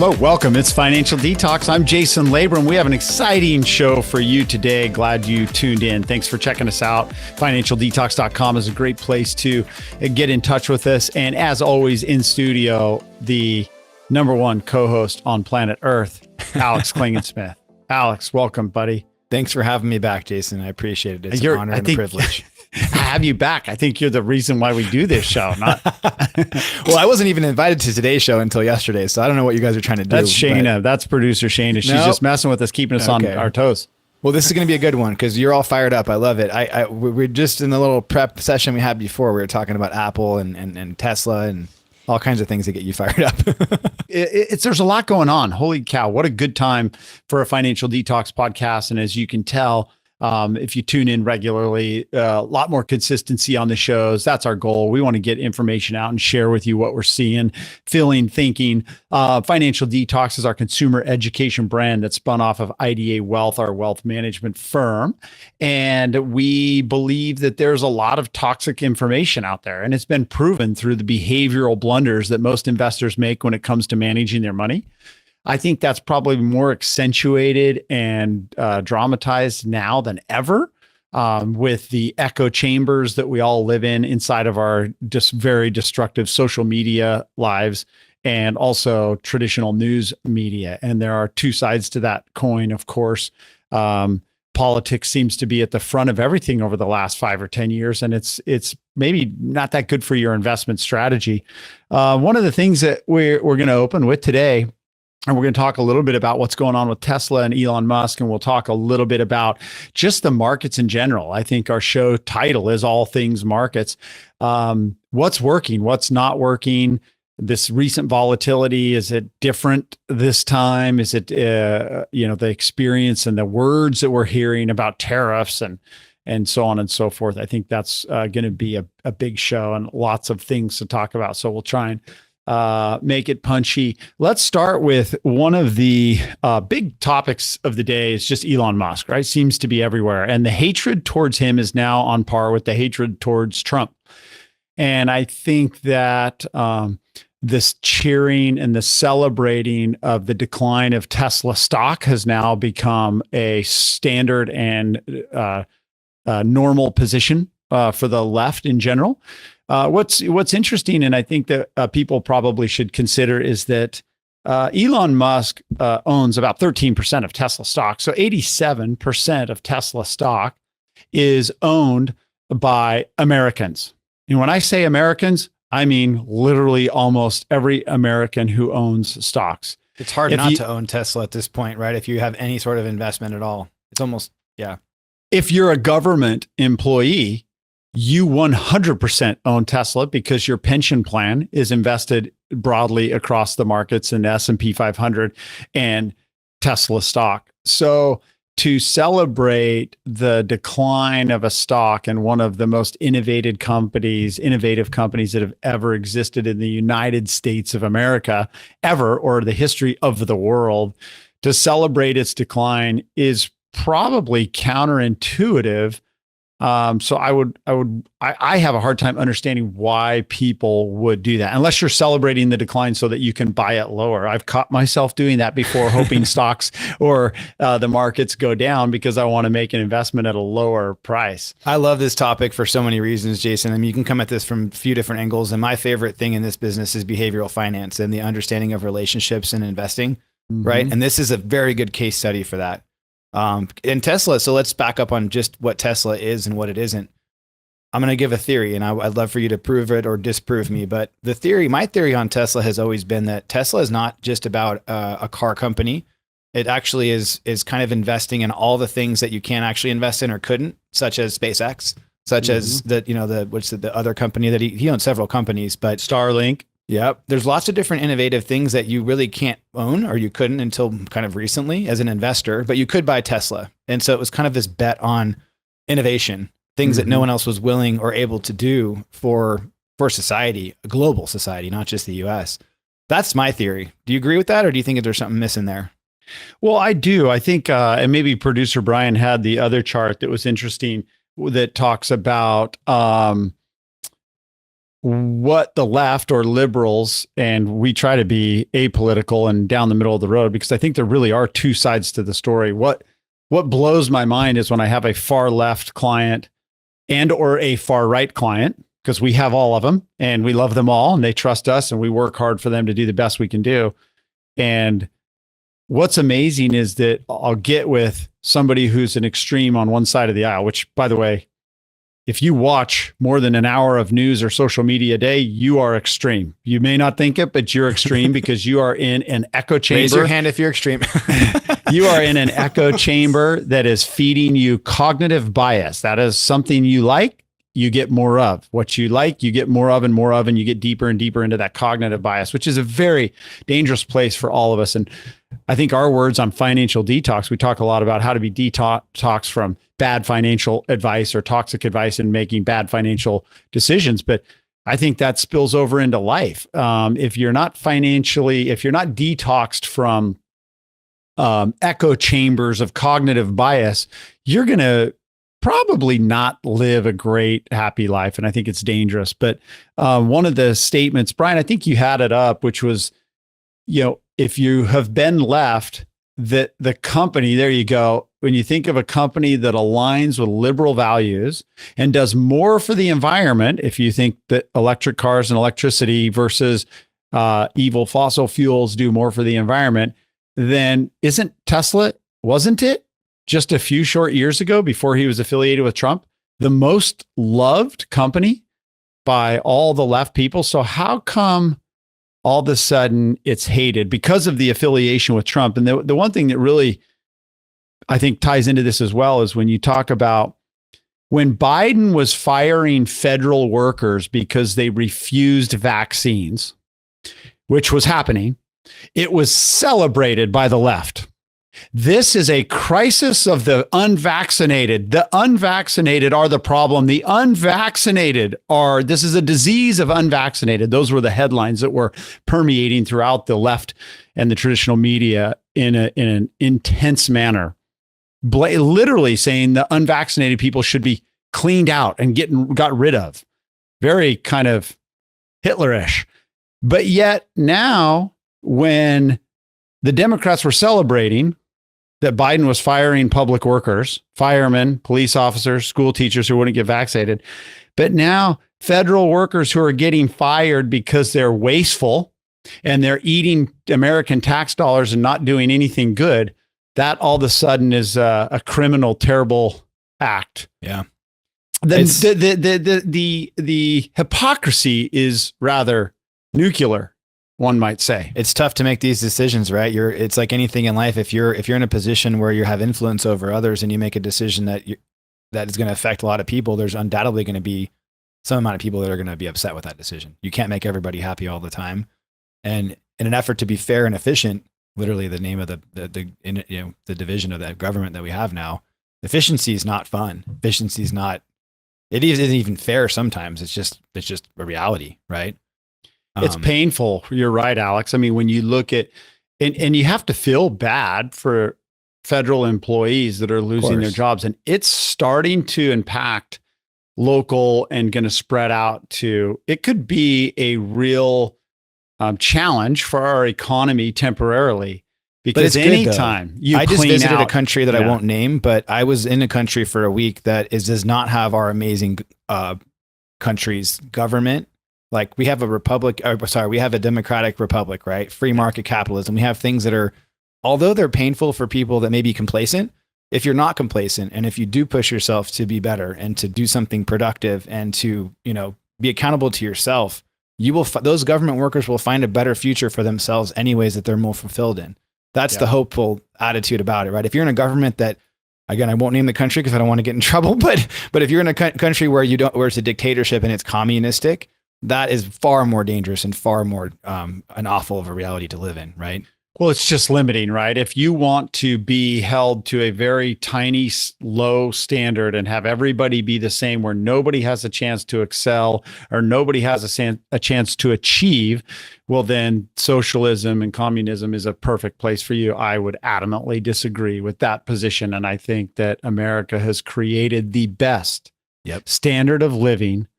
Hello, welcome. It's Financial Detox. I'm Jason Labrum. We have an exciting show for you today. Glad you tuned in. Thanks for checking us out. FinancialDetox.com is a great place to get in touch with us. And as always, in studio, the number one co-host on planet Earth, Alex Klingensmith. Alex, welcome, buddy. Thanks for having me back, Jason. I appreciate it. It's an honor and a privilege. I have you back. I think you're the reason why we do this show. Well, I wasn't even invited to today's show until yesterday, so I don't know what you guys are trying to do. That's Shayna. That's producer Shayna. She's just messing with us, keeping us on our toes. Well, this is going to be a good one because you're all fired up. I love it. We're just in the little prep session we had before. We were talking about Apple and Tesla and all kinds of things that get you fired up. There's a lot going on. Holy cow. What a good time for a Financial Detox podcast. And as you can tell, if you tune in regularly, a lot more consistency on the shows. That's our goal. We want to get information out and share with you what we're seeing, feeling, thinking. Financial Detox is our consumer education brand that spun off of IDA Wealth, our wealth management firm. And we believe that there's a lot of toxic information out there. And it's been proven through the behavioral blunders that most investors make when it comes to managing their money. I think that's probably more accentuated and dramatized now than ever with the echo chambers that we all live in inside of our just very destructive social media lives and also traditional news media. And there are two sides to that coin, of course. Politics seems to be at the front of everything over the last 5 or 10 years, and it's maybe not that good for your investment strategy. One of the things that we're going to open with today, and we're going to talk a little bit about what's going on with Tesla and Elon Musk, and we'll talk a little bit about just the markets in general. I think our show title is All Things Markets. What's working? What's not working? This recent volatility, is it different this time? Is it, the experience and the words that we're hearing about tariffs and so on and so forth? I think that's going to be a big show and lots of things to talk about. So we'll try and make it punchy. Let's start with one of the big topics of the day is just Elon Musk, right? Seems to be everywhere. And the hatred towards him is now on par with the hatred towards Trump. And I think that this cheering and the celebrating of the decline of Tesla stock has now become a standard and normal position for the left in general. What's interesting, and I think that people probably should consider, is that Elon Musk owns about 13% of Tesla stock. So 87% of Tesla stock is owned by Americans. And when I say Americans, I mean literally almost every American who owns stocks. It's hard not to own Tesla at this point, right? If you have any sort of investment at all, it's almost, yeah. If you're a government employee, you 100% own Tesla because your pension plan is invested broadly across the markets in the S&P 500 and Tesla stock. So to celebrate the decline of a stock and one of the most innovative companies that have ever existed in the United States of America ever, or the history of the world, to celebrate its decline is probably counterintuitive. So I have a hard time understanding why people would do that, unless you're celebrating the decline so that you can buy it lower. I've caught myself doing that before, hoping stocks or the markets go down because I want to make an investment at a lower price. I love this topic for so many reasons, Jason. I mean, you can come at this from a few different angles. And my favorite thing in this business is behavioral finance and the understanding of relationships and investing, right? And this is a very good case study for that. In Tesla, so let's back up on just what Tesla is and what it isn't. I'm going to give a theory, and I'd love for you to prove it or disprove me. But my theory on Tesla has always been that Tesla is not just about a car company. It actually is kind of investing in all the things that you can't actually invest in or couldn't, such as SpaceX, such as the other company that he owns several companies, but Starlink. Yep. There's lots of different innovative things that you really can't own, or you couldn't until kind of recently as an investor, but you could buy Tesla. And so it was kind of this bet on innovation, things that no one else was willing or able to do for society, a global society, not just the US. That's my theory. Do you agree with that? Or do you think there's something missing there? Well, I do. I think, and maybe producer Brian had the other chart that was interesting that talks about, what the left or liberals, and we try to be apolitical and down the middle of the road, because I think there really are two sides to the story. What blows my mind is when I have a far left client and or a far right client, because we have all of them and we love them all and they trust us and we work hard for them to do the best we can do. And what's amazing is that I'll get with somebody who's an extreme on one side of the aisle, which, by the way, if you watch more than an hour of news or social media a day, you are extreme. You may not think it, but you're extreme because you are in an echo chamber. Raise your hand if you're extreme. You are in an echo chamber that is feeding you cognitive bias. That is something you like, you get more of. What you like, you get more of, and you get deeper and deeper into that cognitive bias, which is a very dangerous place for all of us. And I think our words on Financial Detox, we talk a lot about how to be detox from bad financial advice or toxic advice and making bad financial decisions. But I think that spills over into life. If you're not detoxed from echo chambers of cognitive bias, you're going to probably not live a great, happy life. And I think it's dangerous. But one of the statements, Brian, I think you had it up, which was, if you have been left, that the company, there you go. When you think of a company that aligns with liberal values and does more for the environment, if you think that electric cars and electricity versus evil fossil fuels do more for the environment, then wasn't it just a few short years ago, before he was affiliated with Trump, the most loved company by all the left people? So how come all of a sudden it's hated because of the affiliation with Trump? And the one thing that really, I think, ties into this as well is when you talk about when Biden was firing federal workers because they refused vaccines, which was happening, it was celebrated by the left. This is a crisis of the unvaccinated. The unvaccinated are the problem. The unvaccinated this is a disease of unvaccinated. Those were the headlines that were permeating throughout the left and the traditional media in an intense manner. Literally saying the unvaccinated people should be cleaned out and got rid of. Very kind of Hitlerish. But yet now, when the Democrats were celebrating that Biden was firing public workers, firemen, police officers, school teachers who wouldn't get vaccinated, but now federal workers who are getting fired because they're wasteful and they're eating American tax dollars and not doing anything good, that all of a sudden is a criminal, terrible act. Yeah. The hypocrisy is rather nuclear, one might say. It's tough to make these decisions, right? It's like anything in life. If you're in a position where you have influence over others and you make a decision that is going to affect a lot of people, there's undoubtedly going to be some amount of people that are going to be upset with that decision. You can't make everybody happy all the time. And in an effort to be fair and efficient, literally the name of the division of that government that we have now, efficiency is not fun. Efficiency is not, it isn't even fair sometimes. It's just a reality, right? It's painful. You're right, Alex. I mean, when you look at, and you have to feel bad for federal employees that are losing their jobs, and it's starting to impact local and going to spread out to, it could be a real challenge for our economy temporarily. Because anytime you I just visited out, a country that I won't name, but I was in a country for a week that does not have our amazing country's government. Like we have we have a democratic republic, right? Free market capitalism. We have things that are, although they're painful for people that may be complacent, if you're not complacent and if you do push yourself to be better and to do something productive and to, be accountable to yourself, those government workers will find a better future for themselves anyways that they're more fulfilled in. That's the hopeful attitude about it, right? If you're in a government that, again, I won't name the country because I don't want to get in trouble, but if you're in a country where it's a dictatorship and it's communistic, that is far more dangerous and far more an awful of a reality to live in, right? Well, it's just limiting, right? If you want to be held to a very tiny, low standard and have everybody be the same, where nobody has a chance to excel or nobody has a chance to achieve, well, then socialism and communism is a perfect place for you. I would adamantly disagree with that position. And I think that America has created the best standard of living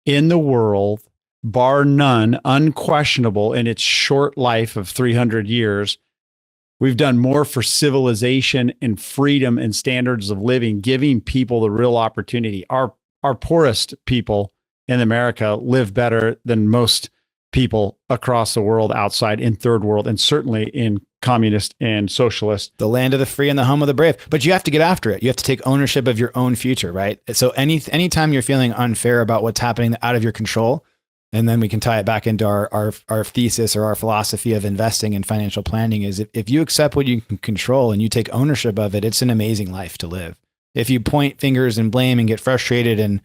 in the world bar none, unquestionable in its short life of 300 years. We've done more for civilization and freedom and standards of living, giving people the real opportunity. Our poorest people in America live better than most people across the world outside in third world, and certainly in communist and socialist. The land of the free and the home of the brave. But you have to get after it. You have to take ownership of your own future, right? So anytime you're feeling unfair about what's happening out of your control, and then we can tie it back into our thesis or our philosophy of investing and financial planning, is if you accept what you can control and you take ownership of it, it's an amazing life to live. If you point fingers and blame and get frustrated and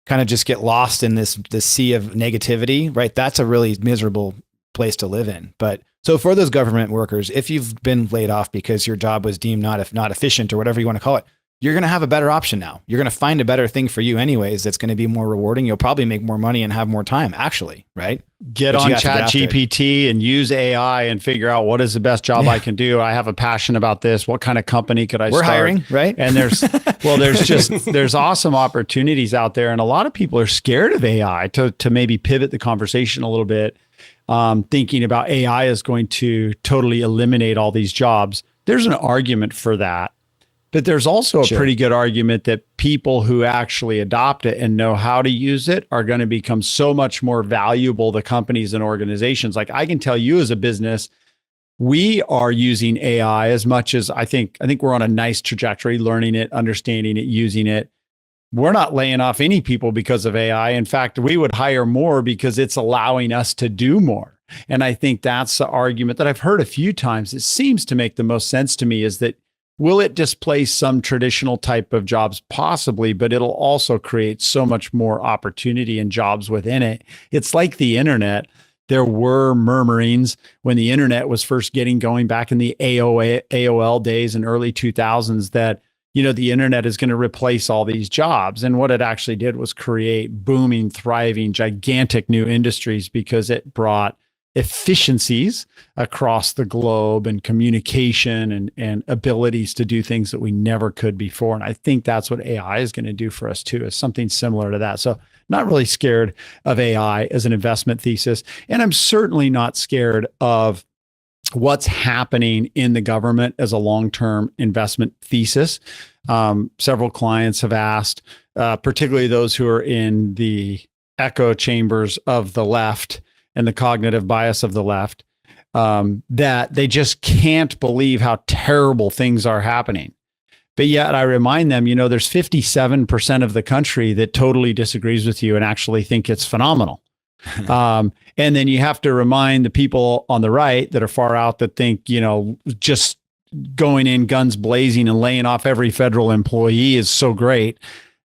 kind of just get lost in this sea of negativity, right? That's a really miserable place to live in. But so for those government workers, if you've been laid off because your job was deemed not efficient or whatever you want to call it, you're going to have a better option now. You're going to find a better thing for you anyways that's going to be more rewarding. You'll probably make more money and have more time, actually, right? Get on Chat GPT and use AI and figure out what is the best job I can do. I have a passion about this. What kind of company could I start? We're hiring, right? And there's awesome opportunities out there. And a lot of people are scared of AI to maybe pivot the conversation a little bit, thinking about AI is going to totally eliminate all these jobs. There's an argument for that. But there's also a pretty good argument that people who actually adopt it and know how to use it are going to become so much more valuable to companies and organizations. Like I can tell you as a business, we are using AI as much as I think we're on a nice trajectory, learning it, understanding it, using it. We're not laying off any people because of AI. In fact, we would hire more because it's allowing us to do more. And I think that's the argument that I've heard a few times. It seems to make the most sense to me is that will it displace some traditional type of jobs? Possibly, but it'll also create so much more opportunity and jobs within it. It's like the internet. There were murmurings when the internet was first getting going back in the AOL days and early 2000s that, the internet is going to replace all these jobs. And what it actually did was create booming, thriving, gigantic new industries because it brought efficiencies across the globe and communication and abilities to do things that we never could before. And I think that's what AI is going to do for us too, is something similar to that. So not really scared of AI as an investment thesis. And I'm certainly not scared of what's happening in the government as a long-term investment thesis. Several clients have asked, particularly those who are in the echo chambers of the left and the cognitive bias of the left, that they just can't believe how terrible things are happening. But yet I remind them, there's 57% of the country that totally disagrees with you and actually think it's phenomenal. And then you have to remind the people on the right that are far out that think, just going in guns blazing and laying off every federal employee is so great,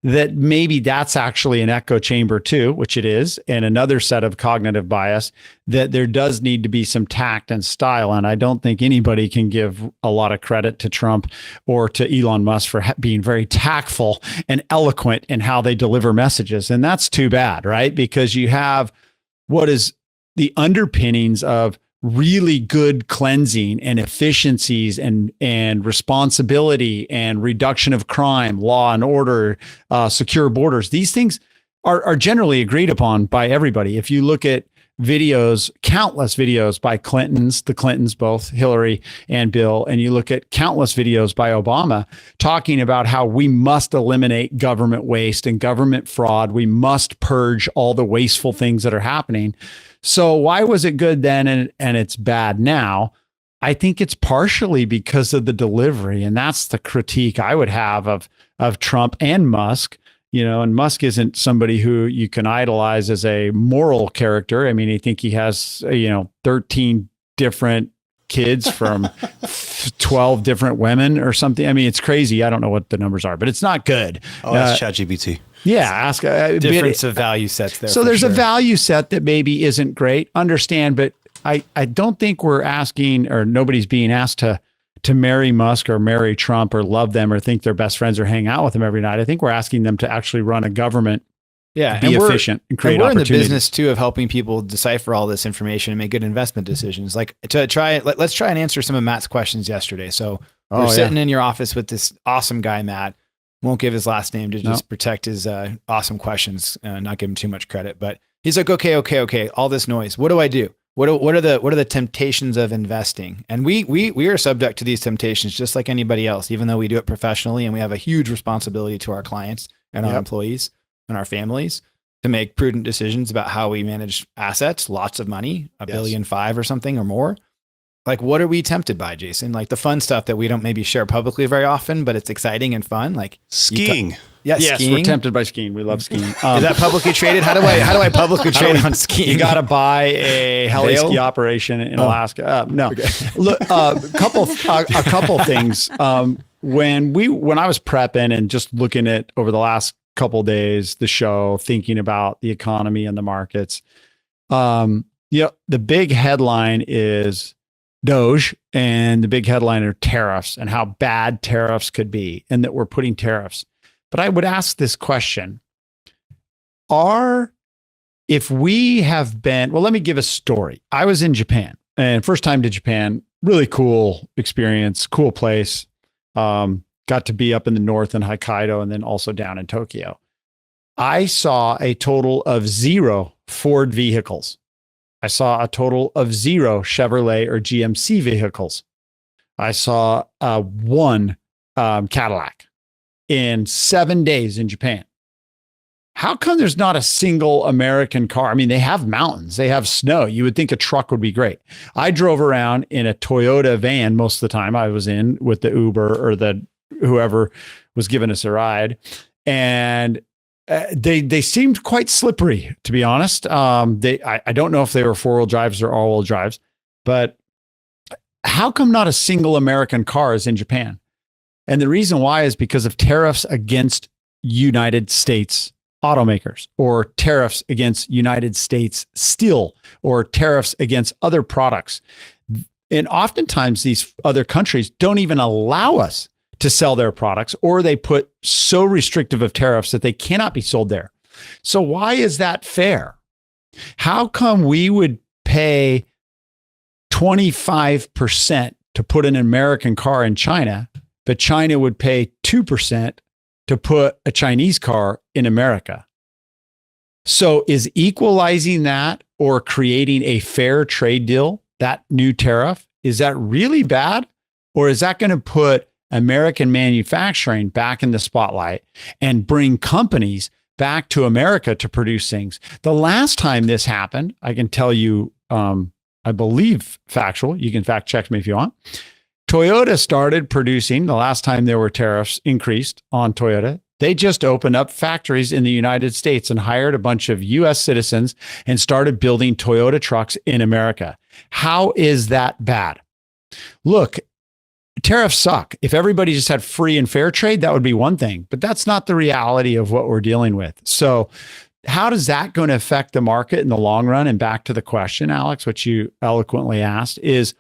that maybe that's actually an echo chamber too, which it is, and another set of cognitive bias, that there does need to be some tact and style. And I don't think anybody can give a lot of credit to Trump or to Elon Musk for being very tactful and eloquent in how they deliver messages. And that's too bad, right? Because you have what is the underpinnings of really good cleansing and efficiencies and responsibility and reduction of crime, law and order, secure borders. These things are generally agreed upon by everybody. If you look at videos, countless videos by the Clintons, both Hillary and Bill, and you look at countless videos by Obama talking about how we must eliminate government waste and government fraud. We must purge all the wasteful things that are happening. So why was it good then and it's bad now? I think it's partially because of the delivery. And that's the critique I would have of Trump and Musk. And Musk isn't somebody who you can idolize as a moral character. I mean, I think he has, 13 different kids from 12 different women or something. I mean, it's crazy. I don't know what the numbers are, but it's not good. Oh, that's ChatGPT. Yeah. Ask difference of value sets there. So there's a value set that maybe isn't great. Understand, but I don't think we're asking, or nobody's being asked to marry Musk or marry Trump or love them or think they're best friends or hang out with them every night. I think we're asking them to actually run a government, be efficient and create opportunity. We're in the business too of helping people decipher all this information and make good investment decisions. Like let's try and answer some of Matt's questions yesterday. So we're sitting in your office with this awesome guy, Matt. Won't give his last name to just protect his awesome questions, not give him too much credit. But He's like, okay. All this noise. What do I do? What are the temptations of investing? And we are subject to these temptations just like anybody else, even though we do it professionally and we have a huge responsibility to our clients and our employees and our families to make prudent decisions about how we manage assets, lots of money, $1.5 billion or something or more. Like, what are we tempted by, Jason? Like the fun stuff that we don't maybe share publicly very often, but it's exciting and fun. Like skiing. Yes, skiing. we're tempted by skiing. We love skiing. Is that publicly traded? How do I publicly trade on skiing? You got to buy a heli ski operation in Alaska. No, look, a couple things. When I was prepping and just looking at over the last couple of days, the show, thinking about the economy and the markets, the big headline is Doge, and the big headline are tariffs and how bad tariffs could be, and that we're putting tariffs. But I would ask this question: if we have been, well, let me give a story. I was in Japan, and first time to Japan, really cool experience, cool place. Got to be up in the north in Hokkaido and then also down in Tokyo. I saw a total of 0 Ford vehicles. I saw a total of 0 Chevrolet or GMC vehicles. I saw 1 Cadillac in 7 days in Japan. How come there's not a single American car? I mean, they have mountains, they have snow. You would think a truck would be great. I drove around in a Toyota van most of the time I was in with the Uber or the whoever was giving us a ride. And they seemed quite slippery, to be honest. I don't know if they were 4-wheel drives or all-wheel drives, but how come not a single American car is in Japan? And the reason why is because of tariffs against United States automakers, or tariffs against United States steel, or tariffs against other products. And oftentimes these other countries don't even allow us to sell their products, or they put so restrictive of tariffs that they cannot be sold there. So why is that fair? How come we would pay 25% to put an American car in China, but China would pay 2% to put a Chinese car in America? So is equalizing that or creating a fair trade deal, that new tariff, is that really bad? Or is that going to put American manufacturing back in the spotlight and bring companies back to America to produce things? The last time this happened, I can tell you, I believe factual, you can fact check me if you want. Toyota started producing, the last time there were tariffs increased on Toyota, they just opened up factories in the United States and hired a bunch of US citizens and started building Toyota trucks in America. How is that bad? Look, tariffs suck. If everybody just had free and fair trade, that would be one thing, but that's not the reality of what we're dealing with. So how does that going to affect the market in the long run? And back to the question, Alex, which you eloquently asked, is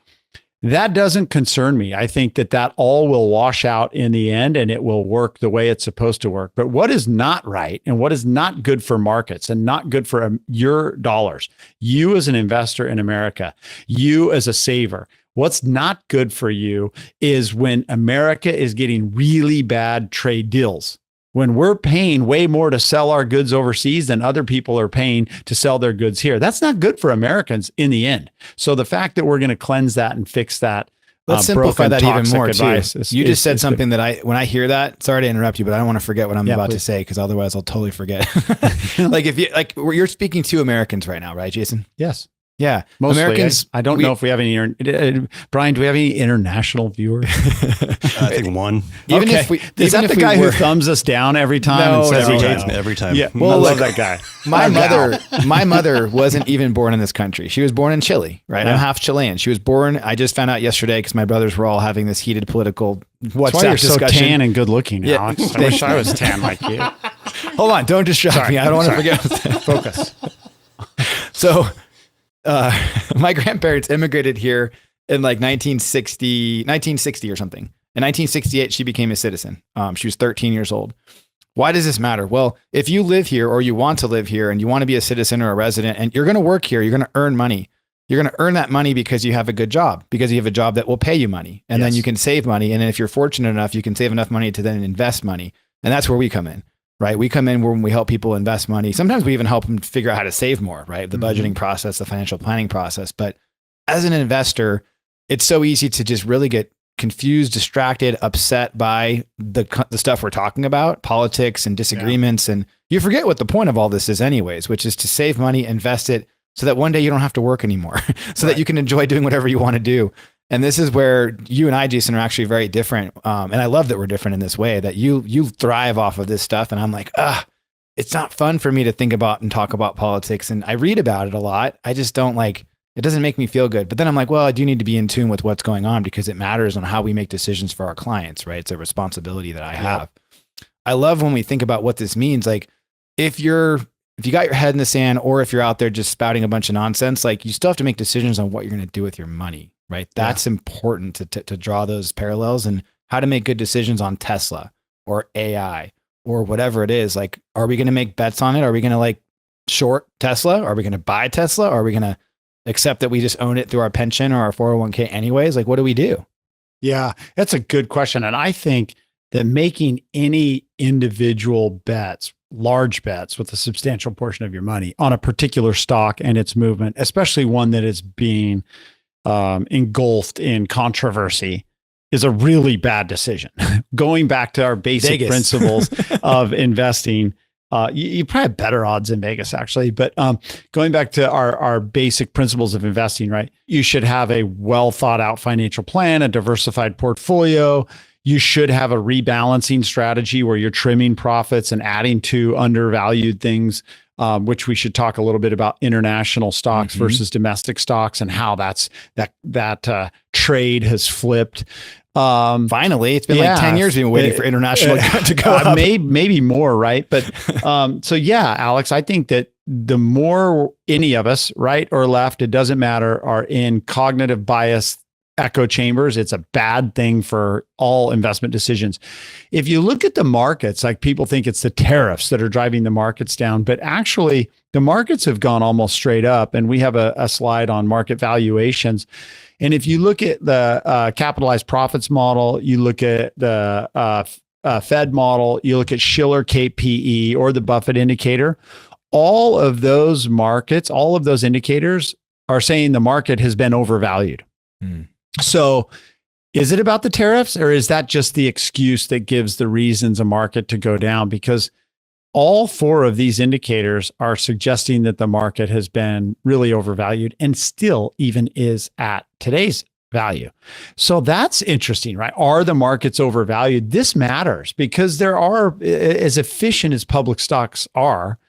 that doesn't concern me. I think that all will wash out in the end and it will work the way it's supposed to work. But what is not right and what is not good for markets and not good for your dollars, you as an investor in America, you as a saver, what's not good for you is when America is getting really bad trade deals. When we're paying way more to sell our goods overseas than other people are paying to sell their goods here. That's not good for Americans in the end. So the fact that we're going to cleanse that and fix that, let's simplify that even more too. You just said something good. that when I hear that, sorry to interrupt you, but I don't want to forget what I'm about to say, because otherwise I'll totally forget. You're speaking to Americans right now, right, Jason? Yes. Yeah. Mostly, Americans. I don't know if we have any, Brian, do we have any international viewers? I think one. Even if we, is that the guy who thumbs us down every time and says he hates every time? Yeah. Well, I love that guy. My mother wasn't even born in this country. She was born in Chile, right? Yeah. I'm half Chilean. She was born, I just found out yesterday because my brothers were all having this heated political WhatsApp discussion. You're so tan and good looking, Alex. I wish I was tan like you. Hold on. Don't distract me. I don't want to forget. Focus. So, my grandparents immigrated here in like 1960 or something. In 1968, she became a citizen. She was 13 years old. Why does this matter? Well, if you live here or you want to live here and you want to be a citizen or a resident and you're going to work here, you're going to earn money. You're going to earn that money because you have a good job, because you have a job that will pay you money. And then you can save money. And then if you're fortunate enough, you can save enough money to then invest money. And that's where we come in. right? We come in when we help people invest money. Sometimes we even help them figure out how to save more, right? The budgeting process, the financial planning process. But as an investor, it's so easy to just really get confused, distracted, upset by the stuff we're talking about, politics and disagreements. And you forget what the point of all this is anyways, which is to save money, invest it so that one day you don't have to work anymore, so that you can enjoy doing whatever you want to do. And this is where you and I, Jason, are actually very different. And I love that we're different in this way, that you thrive off of this stuff. And I'm like, it's not fun for me to think about and talk about politics. And I read about it a lot. I just don't it doesn't make me feel good. But then I'm like, well, I do need to be in tune with what's going on because it matters on how we make decisions for our clients, right? It's a responsibility that I have. I love when we think about what this means. Like if you got your head in the sand, or if you're out there just spouting a bunch of nonsense, like you still have to make decisions on what you're going to do with your money, right? That's important to draw those parallels and how to make good decisions on Tesla or AI or whatever it is. Like, are we going to make bets on it? Are we going to short Tesla? Are we going to buy Tesla? Are we going to accept that we just own it through our pension or our 401k anyways? Like, what do we do? Yeah, that's a good question. And I think that making any individual bets, large bets with a substantial portion of your money on a particular stock and its movement, especially one that is being engulfed in controversy, is a really bad decision. Going back to our basic principles of investing, you probably have better odds in Vegas, actually. But going back to our basic principles of investing, right? You should have a well thought out financial plan, a diversified portfolio. You should have a rebalancing strategy where you're trimming profits and adding to undervalued things, which we should talk a little bit about international stocks versus domestic stocks and how that trade has flipped. Finally, it's been 10 years we've been waiting for international to go up. Maybe more, right? But so yeah, Alex, I think that the more any of us, right or left, it doesn't matter, are in cognitive bias echo chambers, it's a bad thing for all investment decisions. If you look at the markets, like people think it's the tariffs that are driving the markets down, but actually the markets have gone almost straight up. And we have a slide on market valuations. And if you look at the capitalized profits model, you look at the Fed model, you look at Shiller KPE or the Buffett indicator, all of those markets, all of those indicators are saying the market has been overvalued. So is it about the tariffs, or is that just the excuse that gives the reasons a market to go down? Because all four of these indicators are suggesting that the market has been really overvalued and still even is at today's value. So that's interesting, right? Are the markets overvalued? This matters because there are, as efficient as public stocks are,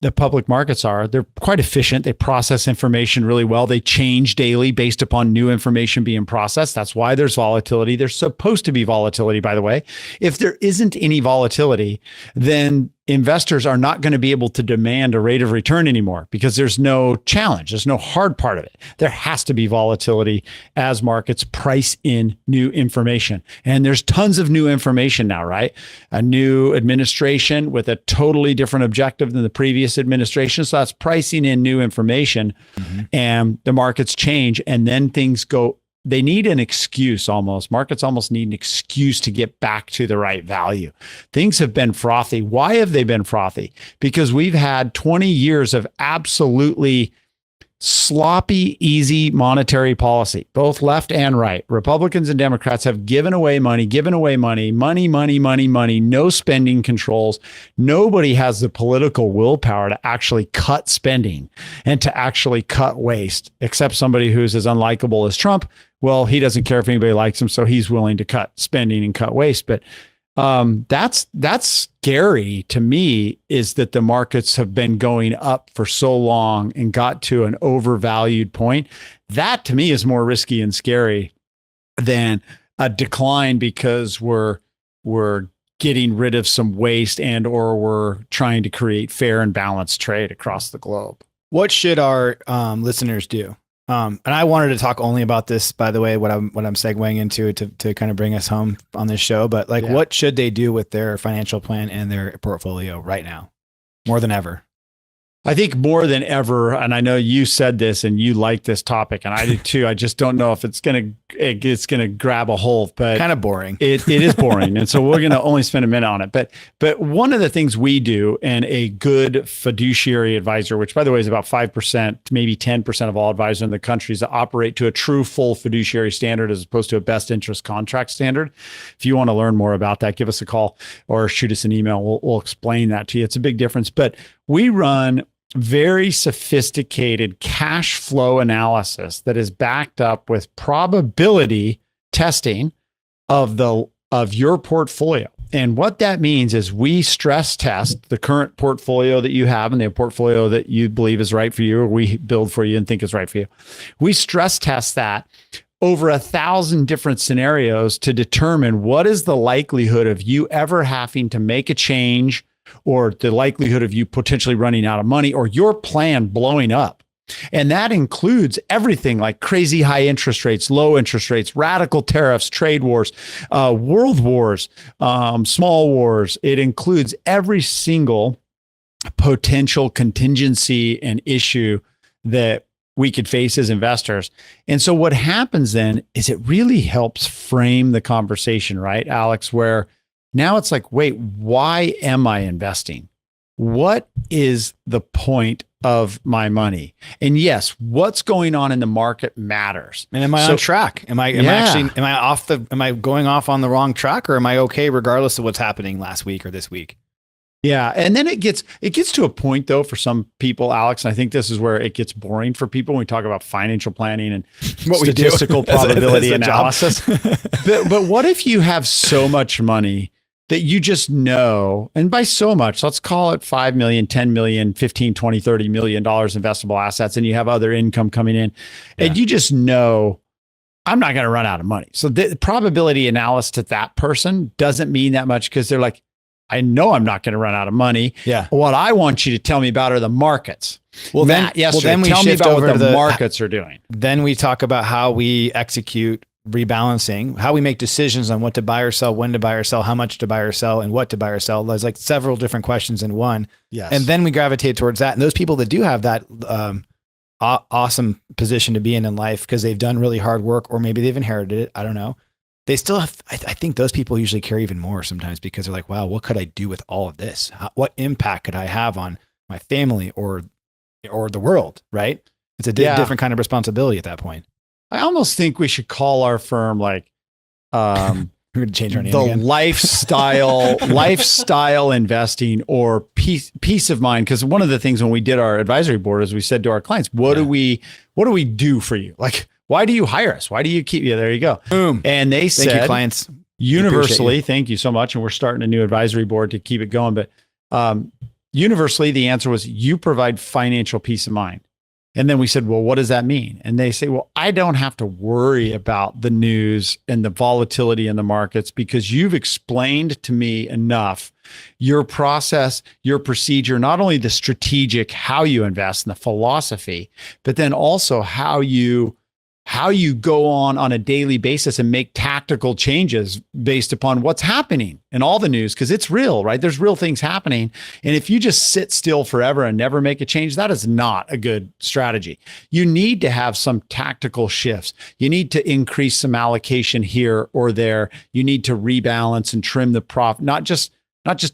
the public markets are, they're quite efficient. They process information really well. They change daily based upon new information being processed. That's why there's volatility. There's supposed to be volatility, by the way. If there isn't any volatility, then investors are not going to be able to demand a rate of return anymore because there's no challenge. There's no hard part of it. There has to be volatility as markets price in new information. And there's tons of new information now, right? A new administration with a totally different objective than the previous administration. So that's pricing in new information and the markets change and then things go. They need an excuse almost. Markets almost need an excuse to get back to the right value. Things have been frothy. Why have they been frothy? Because we've had 20 years of absolutely sloppy, easy monetary policy, both left and right. Republicans and Democrats have given away money, no spending controls. Nobody has the political willpower to actually cut spending and to actually cut waste, except somebody who's as unlikable as Trump. Well, he doesn't care if anybody likes him, so he's willing to cut spending and cut waste. But that's scary to me, is that the markets have been going up for so long and got to an overvalued point. That to me is more risky and scary than a decline because we're getting rid of some waste and or we're trying to create fair and balanced trade across the globe. What should our listeners do? And I wanted to talk only about this, by the way, what I'm segueing into to kind of bring us home on this show. But what should they do with their financial plan and their portfolio right now, more than ever? I think more than ever, and I know you said this and you like this topic, and I do too. I just don't know if it's gonna grab a hold, but Kind of boring. it is boring, and so we're gonna only spend a minute on it. But one of the things we do, and a good fiduciary advisor, which by the way is about 5%, maybe 10% of all advisors in the country, is to operate to a true full fiduciary standard as opposed to a best interest contract standard. If you want to learn more about that, give us a call or shoot us an email. We'll explain that to you. It's a big difference, but we run very sophisticated cash flow analysis that is backed up with probability testing of your portfolio. And what that means is we stress test the current portfolio that you have and the portfolio that you believe is right for you, or we build for you and think is right for you. We stress test that over 1,000 different scenarios to determine what is the likelihood of you ever having to make a change, or the likelihood of you potentially running out of money, or your plan blowing up. And that includes everything like crazy high interest rates, low interest rates, radical tariffs, trade wars, world wars, small wars. It includes every single potential contingency and issue that we could face as investors. And so what happens then is it really helps frame the conversation, right, Alex, where now it's like, wait, why am I investing? What is the point of my money? And yes, what's going on in the market matters. And am I on track? Am I going off on the wrong track, or am I okay regardless of what's happening last week or this week? Yeah. And then it gets to a point though, for some people, Alex, and I think this is where it gets boring for people when we talk about financial planning and what statistical probability analysis. But what if you have so much money that you just know, and by so much, let's call it 5 million, 10 million, 15, 20, 30 million dollars investable assets, and you have other income coming in, and you just know, I'm not going to run out of money. So the probability analysis to that person doesn't mean that much, because they're like, I know I'm not going to run out of money. Yeah. What I want you to tell me about are the markets. Well, then we tell me about what the markets are doing. Then we talk about how we execute rebalancing, how we make decisions on what to buy or sell, when to buy or sell, how much to buy or sell, and what to buy or sell. There's like several different questions in one. Yes. And then we gravitate towards that. And those people that do have that awesome position to be in life because they've done really hard work, or maybe they've inherited it, I don't know. They still have, I think those people usually care even more sometimes, because they're like, wow, what could I do with all of this? What impact could I have on my family or the world, right? It's a different kind of responsibility at that point. I almost think we should call our firm like we're going to change our name the again. lifestyle investing, or peace of mind. Because one of the things when we did our advisory board is we said to our clients, what do we do for you? Like, why do you hire us? Why do you keep you? There you go. Boom. And they said, thank you, clients. Universally, thank you so much. And we're starting a new advisory board to keep it going. But universally, the answer was, you provide financial peace of mind. And then we said, well, what does that mean? And they say, well, I don't have to worry about the news and the volatility in the markets, because you've explained to me enough your process, your procedure, not only the strategic, how you invest and the philosophy, but then also how you go on a daily basis and make tactical changes based upon what's happening in all the news, because it's real, right? There's real things happening. And if you just sit still forever and never make a change, that is not a good strategy. You need to have some tactical shifts. You need to increase some allocation here or there. You need to rebalance and trim the profit, not just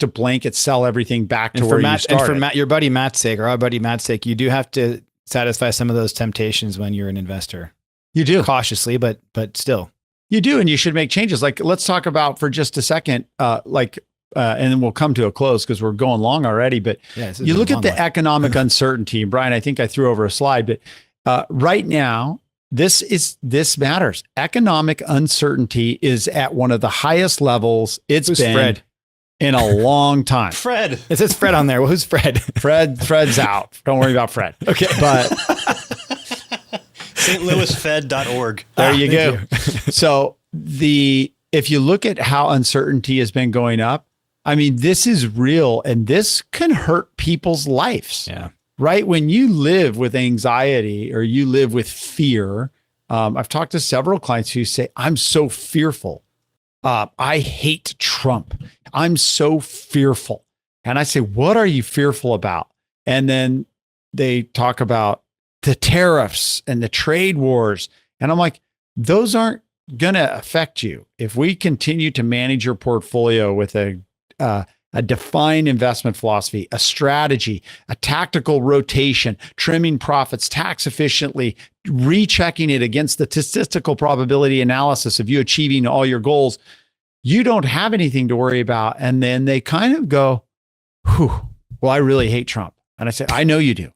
a blanket sell everything back to where you started. And for your buddy Matt's sake, or our buddy Matt's sake, you do have to satisfy some of those temptations when you're an investor. You do. Cautiously, but still. You do, and you should make changes. Like, let's talk about for just a second, and then we'll come to a close because we're going long already. But you look at the economic uncertainty. Brian, I think I threw over a slide, but right now, this matters. Economic uncertainty is at one of the highest levels it's been Fred? In a long time. Fred. It says Fred on there. Well, who's Fred? Fred's out. Don't worry about Fred. Okay. But stlouisfed.org. There you go. So if you look at how uncertainty has been going up, I mean, this is real, and this can hurt people's lives. Yeah. Right? When you live with anxiety or you live with fear, I've talked to several clients who say, I'm so fearful. I hate Trump. I'm so fearful. And I say, what are you fearful about? And then they talk about the tariffs and the trade wars. And I'm like, those aren't going to affect you. If we continue to manage your portfolio with a defined investment philosophy, a strategy, a tactical rotation, trimming profits tax efficiently, rechecking it against the statistical probability analysis of you achieving all your goals, you don't have anything to worry about. And then they kind of go, whew, well, I really hate Trump. And I say, I know you do.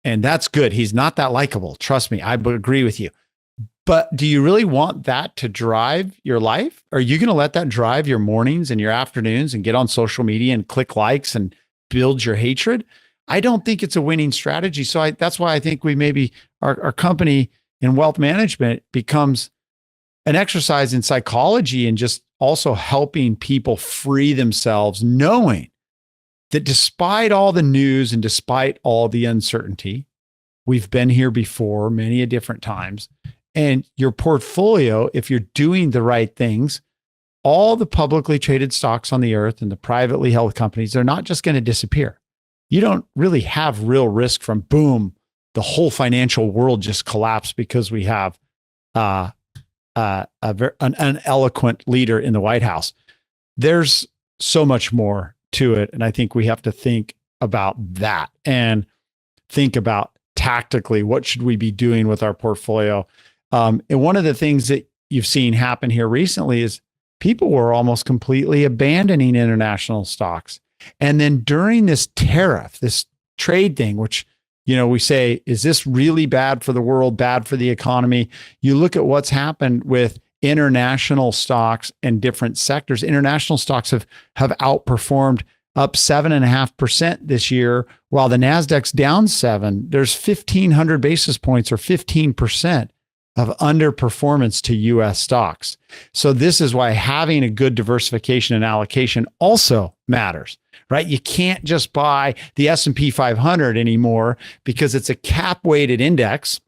And that's good. He's not that likable. Trust me, I agree with you. But do you really want that to drive your life? Are you going to let that drive your mornings and your afternoons and get on social media and click likes and build your hatred? I don't think it's a winning strategy. So that's why I think we maybe our company in wealth management becomes an exercise in psychology and just also helping people free themselves, knowing that despite all the news and despite all the uncertainty, we've been here before many a different times. And your portfolio, if you're doing the right things, all the publicly traded stocks on the earth and the privately held companies, they're not just going to disappear. You don't really have real risk from boom, the whole financial world just collapsed because we have an eloquent leader in the White House. There's so much more to it. And I think we have to think about that and think about tactically, what should we be doing with our portfolio? And one of the things that you've seen happen here recently is people were almost completely abandoning international stocks. And then during this tariff, this trade thing, which, we say, is this really bad for the world, bad for the economy? You look at what's happened with international stocks and different sectors. International stocks have outperformed, up 7.5% this year, while the Nasdaq's down 7%. There's 1,500 basis points or 15% of underperformance to US stocks. So this is why having a good diversification and allocation also matters, right? You can't just buy the S&P 500 anymore because it's a cap weighted index.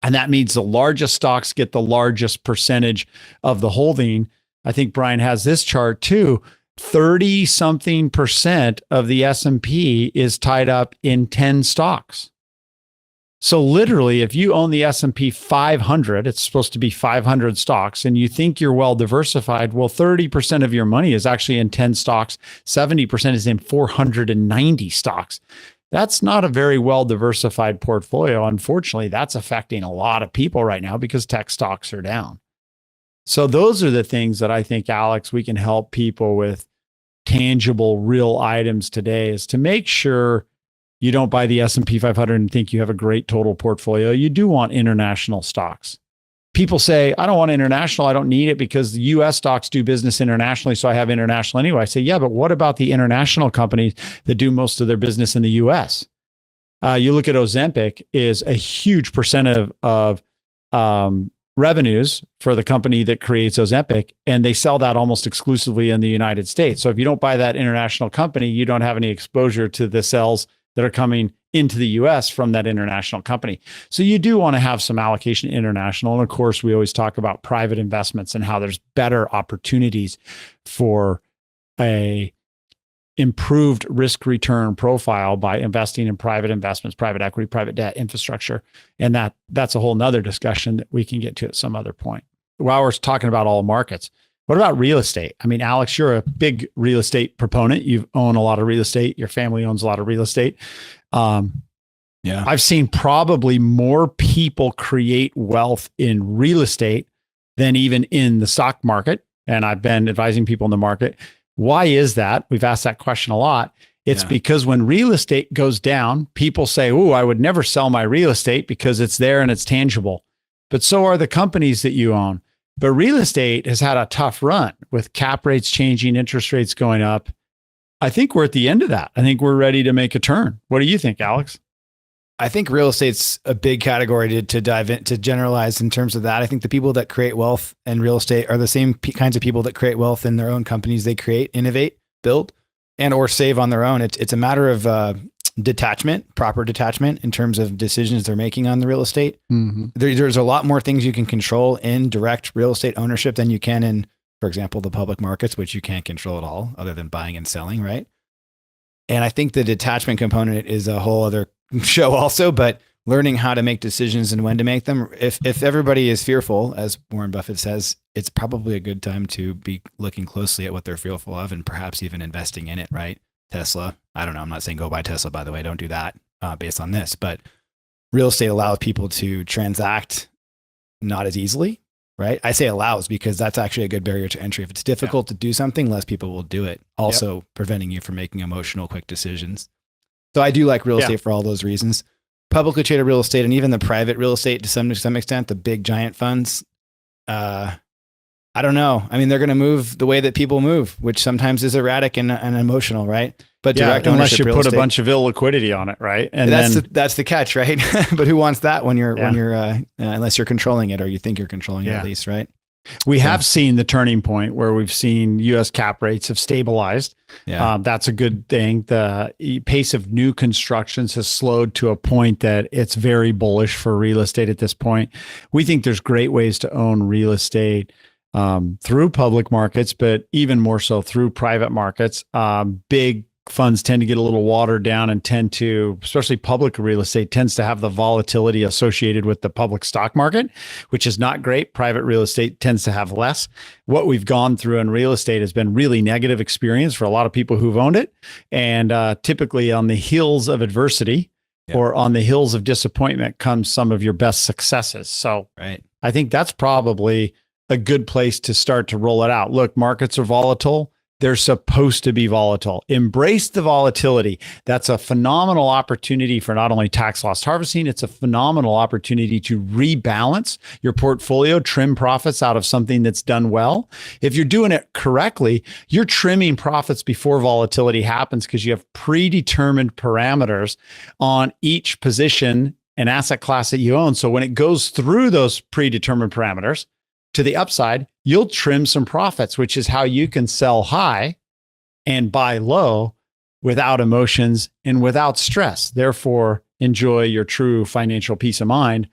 And that means the largest stocks get the largest percentage of the holding. I think Brian has this chart too. 30 something percent of the S&P is tied up in 10 stocks. So literally, if you own the S&P 500, it's supposed to be 500 stocks, and you think you're well diversified, well, 30% of your money is actually in 10 stocks. 70% is in 490 stocks. That's not a very well diversified portfolio. Unfortunately, that's affecting a lot of people right now because tech stocks are down. So those are the things that I think, Alex, we can help people with tangible, real items today, is to make sure you don't buy the S&P 500 and think you have a great total portfolio. You do want international stocks. People say, I don't want international. I don't need it because the US stocks do business internationally, so I have international anyway. I say, yeah, but what about the international companies that do most of their business in the US? You look at Ozempic is a huge percent of revenues for the company that creates Ozempic, and they sell that almost exclusively in the United States. So if you don't buy that international company, you don't have any exposure to the sales that are coming into the US from that international company. So you do want to have some allocation international. And of course, we always talk about private investments and how there's better opportunities for a improved risk return profile by investing in private investments, private equity, private debt, infrastructure. And that's a whole nother discussion that we can get to at some other point. While we're talking about all markets, what about real estate? I mean, Alex, you're a big real estate proponent. You own a lot of real estate. Your family owns a lot of real estate. Yeah, I've seen probably more people create wealth in real estate than even in the stock market. And I've been advising people in the market. Why is that? We've asked that question a lot. It's because when real estate goes down, people say, oh, I would never sell my real estate because it's there and it's tangible. But so are the companies that you own. But real estate has had a tough run with cap rates changing, interest rates going up. I think we're at the end of that. I think we're ready to make a turn. What do you think, Alex? I think real estate's a big category to dive in, to generalize in terms of that. I think the people that create wealth in real estate are the same kinds of people that create wealth in their own companies. They create, innovate, build, and or save on their own. It's a matter of detachment, proper detachment in terms of decisions they're making on the real estate. Mm-hmm. There's a lot more things you can control in direct real estate ownership than you can in, for example, the public markets, which you can't control at all other than buying and selling, right? And I think the detachment component is a whole other show also, but learning how to make decisions and when to make them. If everybody is fearful, as Warren Buffett says, it's probably a good time to be looking closely at what they're fearful of and perhaps even investing in it, right? Tesla. I don't know. I'm not saying go buy Tesla, by the way. Don't do that based on this. But real estate allows people to transact not as easily, right? I say allows because that's actually a good barrier to entry. If it's difficult to do something, less people will do it. Also preventing you from making emotional, quick decisions. So I do like real estate for all those reasons. Publicly traded real estate and even the private real estate to some extent, the big giant funds, I don't know. I mean, they're going to move the way that people move, which sometimes is erratic and emotional, right? But direct unless you real put estate, a bunch of illiquidity on it, right? And that's the catch, right? But who wants that when you're unless you're controlling it or you think you're controlling it at least, right? We have seen the turning point where we've seen U.S. cap rates have stabilized. That's a good thing. The pace of new constructions has slowed to a point that it's very bullish for real estate at this point. We think there's great ways to own real estate through public markets, but even more so through private markets. Big funds tend to get a little watered down and tend to, especially public real estate, tends to have the volatility associated with the public stock market, which is not great. Private real estate tends to have less. What we've gone through in real estate has been really negative experience for a lot of people who've owned it. And typically on the heels of adversity or on the hills of disappointment comes some of your best successes. So I think that's probably a good place to start to roll it out. Look, markets are volatile. They're supposed to be volatile. Embrace the volatility. That's a phenomenal opportunity for not only tax loss harvesting, it's a phenomenal opportunity to rebalance your portfolio, trim profits out of something that's done well. If you're doing it correctly, you're trimming profits before volatility happens because you have predetermined parameters on each position and asset class that you own. So when it goes through those predetermined parameters, to the upside, you'll trim some profits, which is how you can sell high and buy low without emotions and without stress. Therefore, enjoy your true financial peace of mind,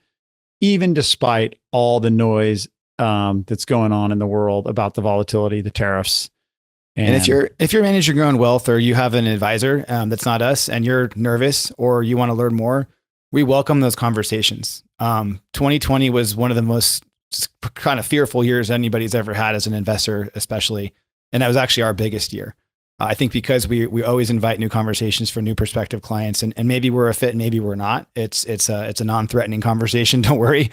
even despite all the noise that's going on in the world about the volatility, the tariffs. And if you're managing your own wealth or you have an advisor that's not us and you're nervous or you want to learn more, we welcome those conversations. 2020 was one of the most kind of fearful years anybody's ever had as an investor, especially. And that was actually our biggest year. I think because we always invite new conversations for new prospective clients and maybe we're a fit, maybe we're not. It's a non-threatening conversation. Don't worry.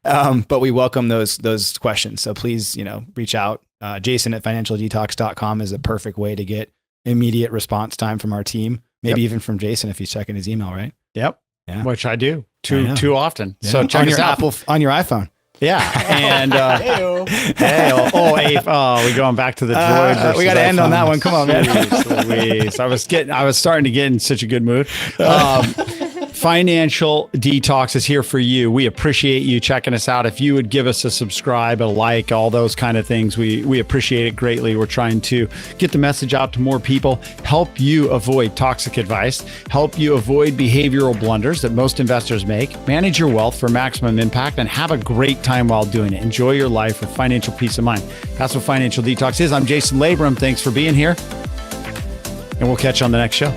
But we welcome those questions. So please, reach out. Jason at financialdetox.com is a perfect way to get immediate response time from our team. Maybe even from Jason if he's checking his email, right? Yep. Yeah. Which I do too often. Yeah. So check on your us out. on your iPhone. Yeah. And we're going back to the droid. We got to end on that one. Come on, man. Louise. I was starting to get in such a good mood. Financial Detox is here for you. We appreciate you checking us out. If you would give us a subscribe, a like, all those kind of things, we appreciate it greatly. We're trying to get the message out to more people, help you avoid toxic advice, help you avoid behavioral blunders that most investors make, manage your wealth for maximum impact, and have a great time while doing it. Enjoy your life with financial peace of mind. That's what Financial Detox is. I'm Jason Labrum. Thanks for being here, and we'll catch you on the next show.